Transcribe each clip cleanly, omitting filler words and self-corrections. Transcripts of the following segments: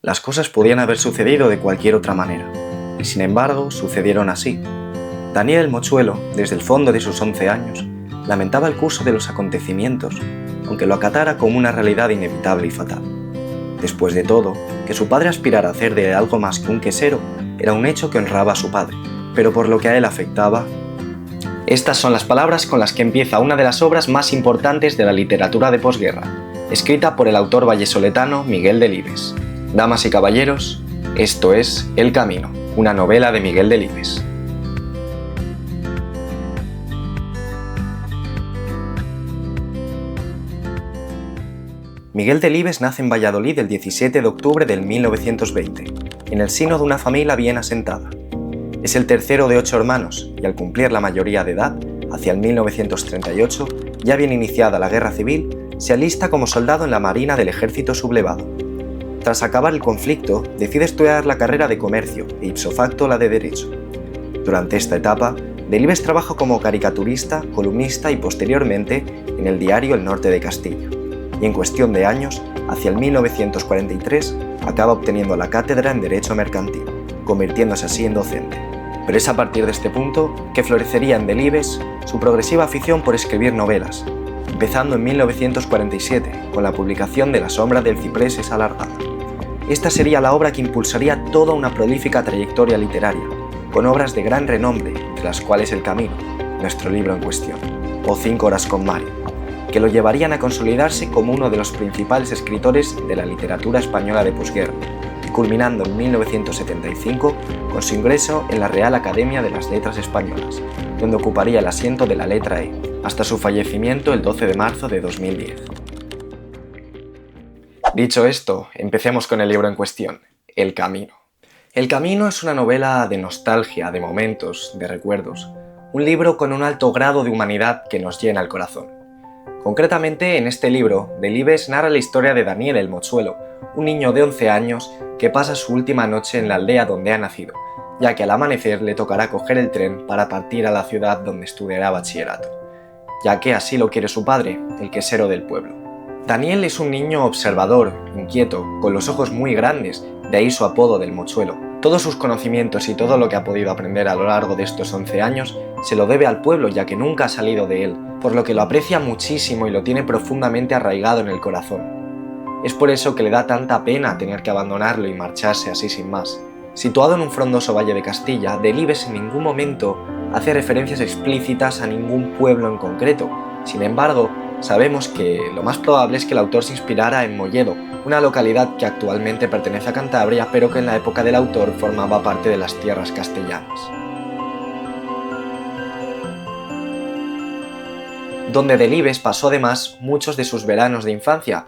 Las cosas podían haber sucedido de cualquier otra manera, y sin embargo sucedieron así. Daniel el Mochuelo, desde el fondo de sus 11 años, lamentaba el curso de los acontecimientos, aunque lo acatara como una realidad inevitable y fatal. Después de todo, que su padre aspirara a hacer de algo más que un quesero era un hecho que honraba a su padre, pero por lo que a él afectaba... Estas son las palabras con las que empieza una de las obras más importantes de la literatura de posguerra, escrita por el autor vallesoletano Miguel Delibes. Damas y caballeros, esto es El Camino, una novela de Miguel Delibes. Miguel Delibes nace en Valladolid el 17 de octubre del 1920, en el seno de una familia bien asentada. Es el tercero de 8 hermanos y al cumplir la mayoría de edad, hacia el 1938, ya bien iniciada la guerra civil, se alista como soldado en la Marina del Ejército Sublevado. Tras acabar el conflicto, decide estudiar la carrera de Comercio e ipso facto la de Derecho. Durante esta etapa, Delibes trabaja como caricaturista, columnista y posteriormente en el diario El Norte de Castilla. Y en cuestión de años, hacia el 1943, acaba obteniendo la cátedra en Derecho Mercantil, convirtiéndose así en docente. Pero es a partir de este punto que florecería en Delibes su progresiva afición por escribir novelas, empezando en 1947 con la publicación de La sombra del ciprés es alargada. Esta sería la obra que impulsaría toda una prolífica trayectoria literaria, con obras de gran renombre, entre las cuales El Camino, nuestro libro en cuestión, o 5 horas con Mario, que lo llevarían a consolidarse como uno de los principales escritores de la literatura española de posguerra, culminando en 1975 con su ingreso en la Real Academia de las Letras Españolas, donde ocuparía el asiento de la letra E, hasta su fallecimiento el 12 de marzo de 2010. Dicho esto, empecemos con el libro en cuestión, El Camino. El Camino es una novela de nostalgia, de momentos, de recuerdos, un libro con un alto grado de humanidad que nos llena el corazón. Concretamente, en este libro, Delibes narra la historia de Daniel el Mochuelo, un niño de 11 años que pasa su última noche en la aldea donde ha nacido, ya que al amanecer le tocará coger el tren para partir a la ciudad donde estudiará bachillerato, ya que así lo quiere su padre, el quesero del pueblo. Daniel es un niño observador, inquieto, con los ojos muy grandes, de ahí su apodo del Mochuelo. Todos sus conocimientos y todo lo que ha podido aprender a lo largo de estos 11 años se lo debe al pueblo, ya que nunca ha salido de él, por lo que lo aprecia muchísimo y lo tiene profundamente arraigado en el corazón. Es por eso que le da tanta pena tener que abandonarlo y marcharse así sin más. Situado en un frondoso valle de Castilla, Delibes en ningún momento hace referencias explícitas a ningún pueblo en concreto. Sin embargo, sabemos que lo más probable es que el autor se inspirara en Molledo, una localidad que actualmente pertenece a Cantabria, pero que en la época del autor formaba parte de las tierras castellanas, donde Delibes pasó además muchos de sus veranos de infancia.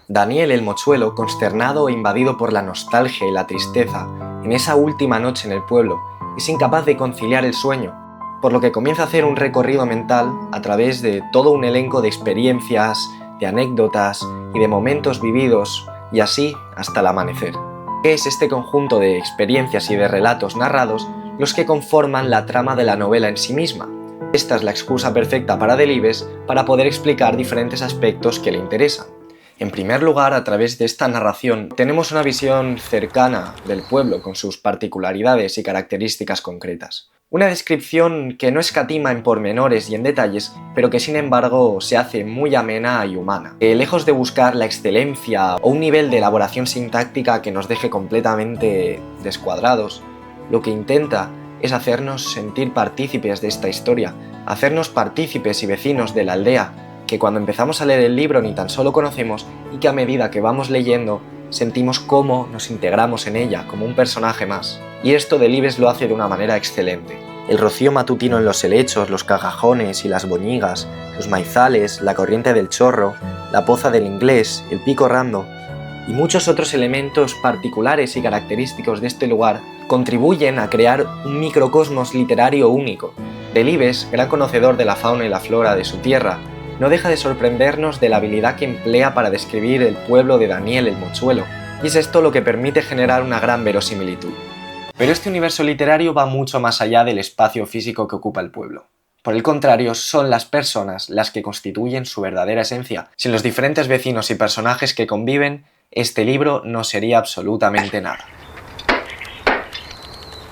Daniel el Mochuelo, consternado e invadido por la nostalgia y la tristeza, en esa última noche en el pueblo, es incapaz de conciliar el sueño, por lo que comienza a hacer un recorrido mental a través de todo un elenco de experiencias, de anécdotas y de momentos vividos, y así hasta el amanecer. Es este conjunto de experiencias y de relatos narrados los que conforman la trama de la novela en sí misma. Esta es la excusa perfecta para Delibes para poder explicar diferentes aspectos que le interesan. En primer lugar, a través de esta narración tenemos una visión cercana del pueblo con sus particularidades y características concretas. Una descripción que no escatima en pormenores y en detalles, pero que sin embargo se hace muy amena y humana. Lejos de buscar la excelencia o un nivel de elaboración sintáctica que nos deje completamente descuadrados, lo que intenta es hacernos sentir partícipes de esta historia, hacernos partícipes y vecinos de la aldea, que cuando empezamos a leer el libro ni tan solo conocemos y que a medida que vamos leyendo sentimos cómo nos integramos en ella como un personaje más. Y esto Delibes lo hace de una manera excelente. El rocío matutino en los helechos, los cagajones y las boñigas, los maizales, la corriente del chorro, la poza del inglés, el pico rando y muchos otros elementos particulares y característicos de este lugar contribuyen a crear un microcosmos literario único. Delibes, gran conocedor de la fauna y la flora de su tierra, no deja de sorprendernos de la habilidad que emplea para describir el pueblo de Daniel el Mochuelo, y es esto lo que permite generar una gran verosimilitud. Pero este universo literario va mucho más allá del espacio físico que ocupa el pueblo. Por el contrario, son las personas las que constituyen su verdadera esencia. Sin los diferentes vecinos y personajes que conviven, este libro no sería absolutamente nada.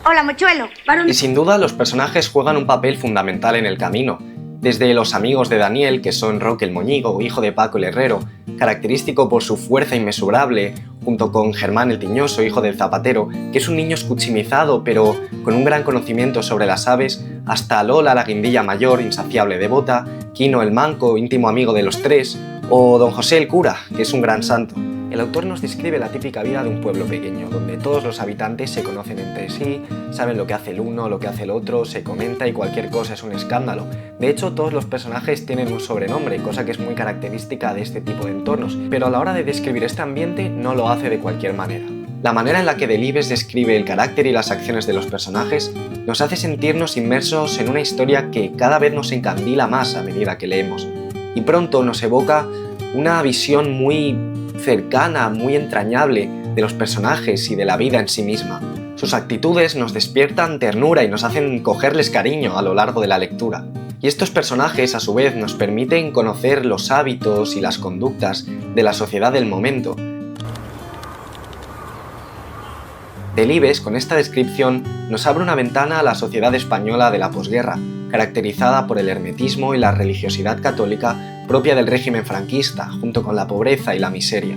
Hola, mochuelo. Y sin duda los personajes juegan un papel fundamental en el camino. Desde los amigos de Daniel, que son Roque el Moñigo, hijo de Paco el Herrero, característico por su fuerza inmesurable, junto con Germán el Tiñoso, hijo del zapatero, que es un niño escuchimizado pero con un gran conocimiento sobre las aves, hasta Lola la guindilla mayor, insaciable devota, Quino el Manco, íntimo amigo de los tres, o Don José el cura, que es un gran santo. El autor nos describe la típica vida de un pueblo pequeño, donde todos los habitantes se conocen entre sí, saben lo que hace el uno, lo que hace el otro, se comenta y cualquier cosa es un escándalo. De hecho, todos los personajes tienen un sobrenombre, cosa que es muy característica de este tipo de entornos, pero a la hora de describir este ambiente no lo hace de cualquier manera. La manera en la que Delibes describe el carácter y las acciones de los personajes nos hace sentirnos inmersos en una historia que cada vez nos encandila más a medida que leemos, y pronto nos evoca una visión muy cercana, muy entrañable de los personajes y de la vida en sí misma. Sus actitudes nos despiertan ternura y nos hacen cogerles cariño a lo largo de la lectura. Y estos personajes, a su vez, nos permiten conocer los hábitos y las conductas de la sociedad del momento. Delibes, con esta descripción, nos abre una ventana a la sociedad española de la posguerra, caracterizada por el hermetismo y la religiosidad católica propia del régimen franquista, junto con la pobreza y la miseria.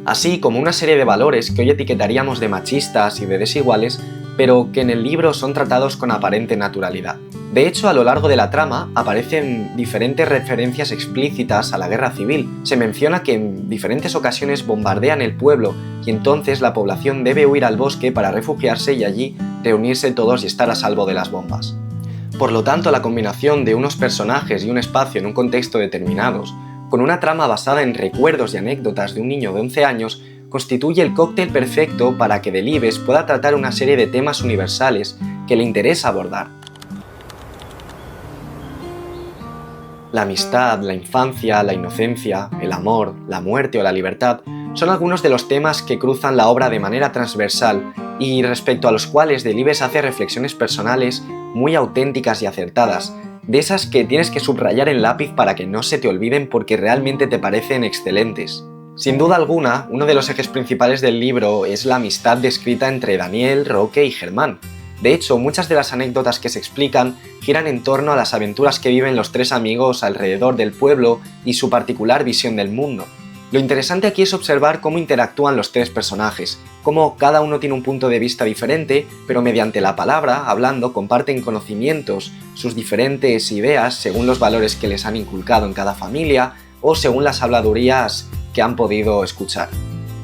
Así como una serie de valores que hoy etiquetaríamos de machistas y de desiguales, pero que en el libro son tratados con aparente naturalidad. De hecho, a lo largo de la trama aparecen diferentes referencias explícitas a la guerra civil. Se menciona que en diferentes ocasiones bombardean el pueblo y entonces la población debe huir al bosque para refugiarse y allí reunirse todos y estar a salvo de las bombas. Por lo tanto, la combinación de unos personajes y un espacio en un contexto determinados, con una trama basada en recuerdos y anécdotas de un niño de 11 años, constituye el cóctel perfecto para que Delibes pueda tratar una serie de temas universales que le interesa abordar. La amistad, la infancia, la inocencia, el amor, la muerte o la libertad son algunos de los temas que cruzan la obra de manera transversal y respecto a los cuales Delibes hace reflexiones personales muy auténticas y acertadas, de esas que tienes que subrayar en lápiz para que no se te olviden porque realmente te parecen excelentes. Sin duda alguna, uno de los ejes principales del libro es la amistad descrita entre Daniel, Roque y Germán. De hecho, muchas de las anécdotas que se explican giran en torno a las aventuras que viven los tres amigos alrededor del pueblo y su particular visión del mundo. Lo interesante aquí es observar cómo interactúan los tres personajes, cómo cada uno tiene un punto de vista diferente, pero mediante la palabra, hablando, comparten conocimientos, sus diferentes ideas según los valores que les han inculcado en cada familia o según las habladurías que han podido escuchar.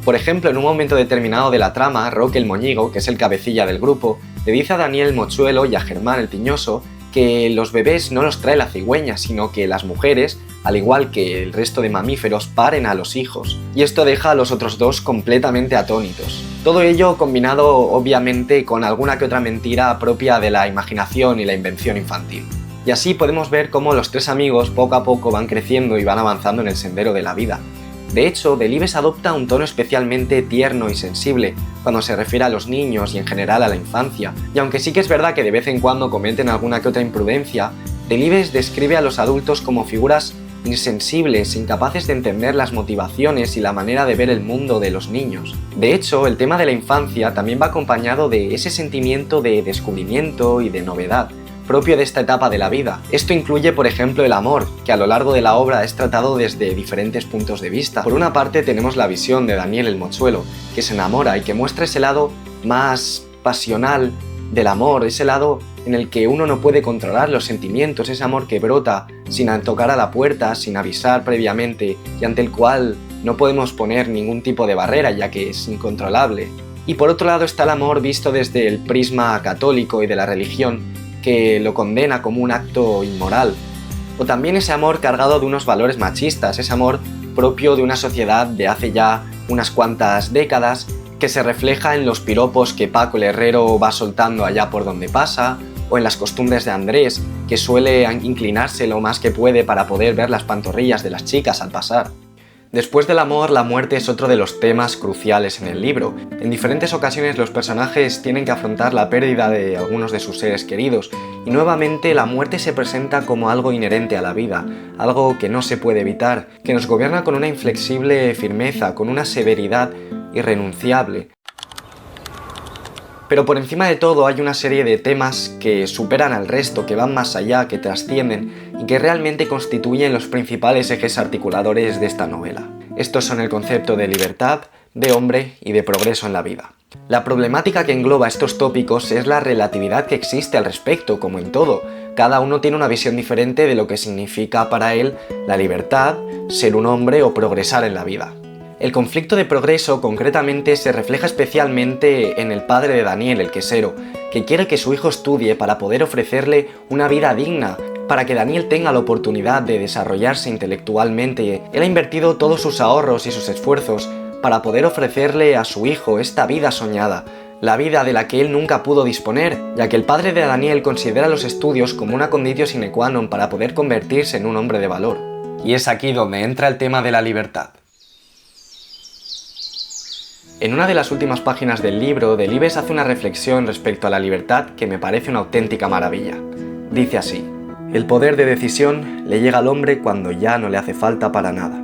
Por ejemplo, en un momento determinado de la trama, Roque el Moñigo, que es el cabecilla del grupo, le dice a Daniel el Mochuelo y a Germán el Tiñoso que los bebés no los trae la cigüeña, sino que las mujeres, al igual que el resto de mamíferos, paren a los hijos. Y esto deja a los otros dos completamente atónitos. Todo ello combinado obviamente con alguna que otra mentira propia de la imaginación y la invención infantil. Y así podemos ver cómo los tres amigos poco a poco van creciendo y van avanzando en el sendero de la vida. De hecho, Delibes adopta un tono especialmente tierno y sensible cuando se refiere a los niños y en general a la infancia, y aunque sí que es verdad que de vez en cuando cometen alguna que otra imprudencia, Delibes describe a los adultos como figuras insensibles, incapaces de entender las motivaciones y la manera de ver el mundo de los niños. De hecho, el tema de la infancia también va acompañado de ese sentimiento de descubrimiento y de novedad, propio de esta etapa de la vida. Esto incluye, por ejemplo, el amor, que a lo largo de la obra es tratado desde diferentes puntos de vista. Por una parte tenemos la visión de Daniel el Mochuelo, que se enamora y que muestra ese lado más pasional del amor, ese lado en el que uno no puede controlar los sentimientos, ese amor que brota sin tocar a la puerta, sin avisar previamente y ante el cual no podemos poner ningún tipo de barrera ya que es incontrolable. Y por otro lado está el amor visto desde el prisma católico y de la religión, que lo condena como un acto inmoral. O también ese amor cargado de unos valores machistas, ese amor propio de una sociedad de hace ya unas cuantas décadas, que se refleja en los piropos que Paco el Herrero va soltando allá por donde pasa, o en las costumbres de Andrés, que suele inclinarse lo más que puede para poder ver las pantorrillas de las chicas al pasar. Después del amor, la muerte es otro de los temas cruciales en el libro. En diferentes ocasiones los personajes tienen que afrontar la pérdida de algunos de sus seres queridos, y nuevamente la muerte se presenta como algo inherente a la vida, algo que no se puede evitar, que nos gobierna con una inflexible firmeza, con una severidad irrenunciable. Pero por encima de todo hay una serie de temas que superan al resto, que van más allá, que trascienden y que realmente constituyen los principales ejes articuladores de esta novela. Estos son el concepto de libertad, de hombre y de progreso en la vida. La problemática que engloba estos tópicos es la relatividad que existe al respecto, como en todo. Cada uno tiene una visión diferente de lo que significa para él la libertad, ser un hombre o progresar en la vida. El conflicto de progreso concretamente se refleja especialmente en el padre de Daniel, el quesero, que quiere que su hijo estudie para poder ofrecerle una vida digna, para que Daniel tenga la oportunidad de desarrollarse intelectualmente. Él ha invertido todos sus ahorros y sus esfuerzos para poder ofrecerle a su hijo esta vida soñada, la vida de la que él nunca pudo disponer, ya que el padre de Daniel considera los estudios como una conditio sine qua non para poder convertirse en un hombre de valor. Y es aquí donde entra el tema de la libertad. En una de las últimas páginas del libro, Delibes hace una reflexión respecto a la libertad que me parece una auténtica maravilla. Dice así: el poder de decisión le llega al hombre cuando ya no le hace falta para nada.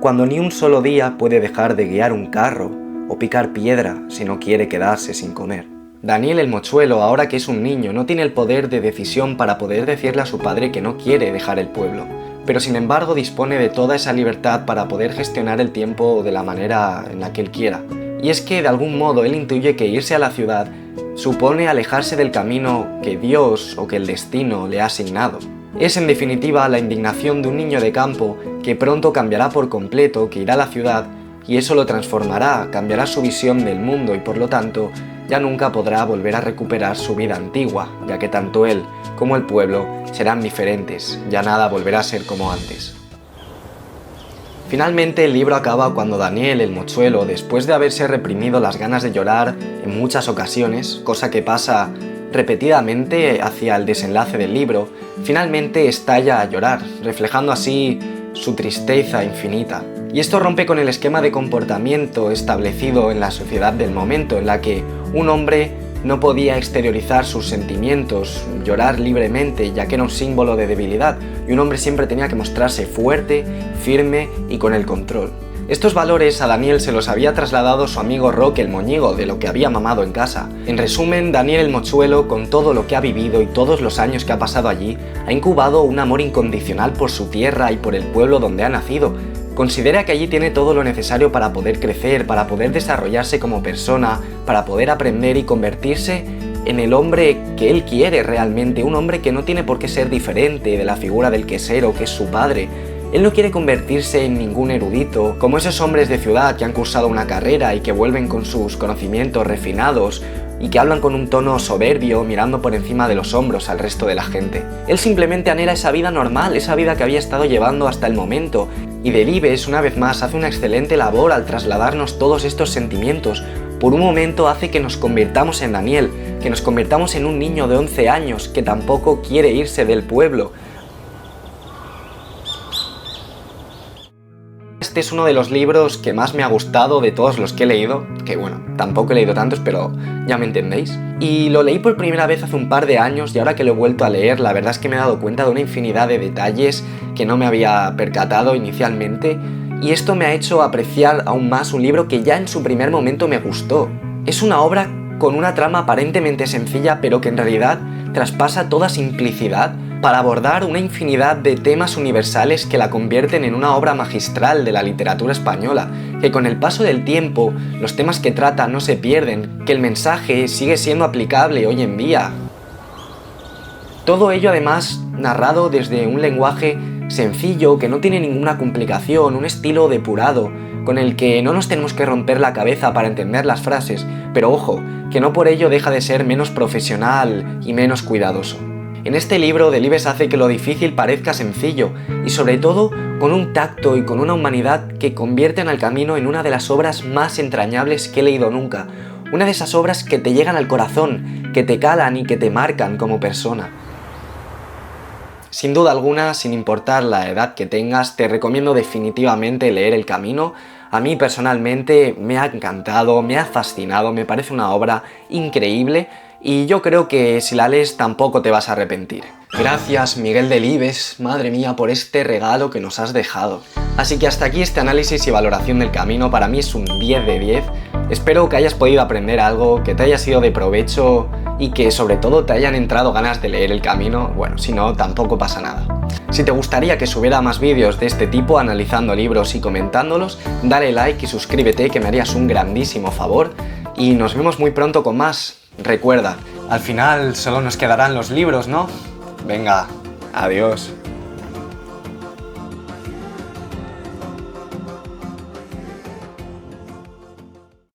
Cuando ni un solo día puede dejar de guiar un carro o picar piedra si no quiere quedarse sin comer. Daniel el mochuelo, ahora que es un niño, no tiene el poder de decisión para poder decirle a su padre que no quiere dejar el pueblo, pero sin embargo dispone de toda esa libertad para poder gestionar el tiempo de la manera en la que él quiera. Y es que de algún modo él intuye que irse a la ciudad supone alejarse del camino que Dios o que el destino le ha asignado. Es en definitiva la indignación de un niño de campo que pronto cambiará por completo, que irá a la ciudad y eso lo transformará, cambiará su visión del mundo y por lo tanto ya nunca podrá volver a recuperar su vida antigua, ya que tanto él como el pueblo serán diferentes, ya nada volverá a ser como antes. Finalmente el libro acaba cuando Daniel, el mochuelo, después de haberse reprimido las ganas de llorar en muchas ocasiones, cosa que pasa repetidamente hacia el desenlace del libro, finalmente estalla a llorar, reflejando así su tristeza infinita. Y esto rompe con el esquema de comportamiento establecido en la sociedad del momento, en la que un hombre no podía exteriorizar sus sentimientos, llorar libremente, ya que era un símbolo de debilidad, y un hombre siempre tenía que mostrarse fuerte, firme y con el control. Estos valores a Daniel se los había trasladado su amigo Roque el moñigo, de lo que había mamado en casa. En resumen, Daniel el mochuelo, con todo lo que ha vivido y todos los años que ha pasado allí, ha incubado un amor incondicional por su tierra y por el pueblo donde ha nacido. Considera que allí tiene todo lo necesario para poder crecer, para poder desarrollarse como persona, para poder aprender y convertirse en el hombre que él quiere realmente, un hombre que no tiene por qué ser diferente de la figura del quesero, que es su padre. Él no quiere convertirse en ningún erudito, como esos hombres de ciudad que han cursado una carrera y que vuelven con sus conocimientos refinados y que hablan con un tono soberbio, mirando por encima de los hombros al resto de la gente. Él simplemente anhela esa vida normal, esa vida que había estado llevando hasta el momento. Y Delibes, una vez más, hace una excelente labor al trasladarnos todos estos sentimientos. Por un momento hace que nos convirtamos en Daniel, que nos convirtamos en un niño de 11 años que tampoco quiere irse del pueblo. Este es uno de los libros que más me ha gustado de todos los que he leído, que bueno, tampoco he leído tantos, pero ya me entendéis. Y lo leí por primera vez hace un par de años y ahora que lo he vuelto a leer, la verdad es que me he dado cuenta de una infinidad de detalles que no me había percatado inicialmente, y esto me ha hecho apreciar aún más un libro que ya en su primer momento me gustó. Es una obra con una trama aparentemente sencilla, pero que en realidad traspasa toda simplicidad para abordar una infinidad de temas universales que la convierten en una obra magistral de la literatura española, que con el paso del tiempo los temas que trata no se pierden, que el mensaje sigue siendo aplicable hoy en día. Todo ello además narrado desde un lenguaje sencillo, que no tiene ninguna complicación, un estilo depurado, con el que no nos tenemos que romper la cabeza para entender las frases, pero ojo, que no por ello deja de ser menos profesional y menos cuidadoso. En este libro, Delibes hace que lo difícil parezca sencillo, y sobre todo con un tacto y con una humanidad que convierten al camino en una de las obras más entrañables que he leído nunca, una de esas obras que te llegan al corazón, que te calan y que te marcan como persona. Sin duda alguna, sin importar la edad que tengas, te recomiendo definitivamente leer El Camino. A mí personalmente me ha encantado, me ha fascinado, me parece una obra increíble y yo creo que si la lees tampoco te vas a arrepentir. Gracias, Miguel Delibes, madre mía, por este regalo que nos has dejado. Así que hasta aquí este análisis y valoración del Camino. Para mí es un 10 de 10. Espero que hayas podido aprender algo, que te haya sido de provecho y que sobre todo te hayan entrado ganas de leer El Camino. Bueno, si no, tampoco pasa nada. Si te gustaría que subiera más vídeos de este tipo analizando libros y comentándolos, dale like y suscríbete, que me harías un grandísimo favor. Y nos vemos muy pronto con más. Recuerda, al final solo nos quedarán los libros, ¿no? Venga, adiós.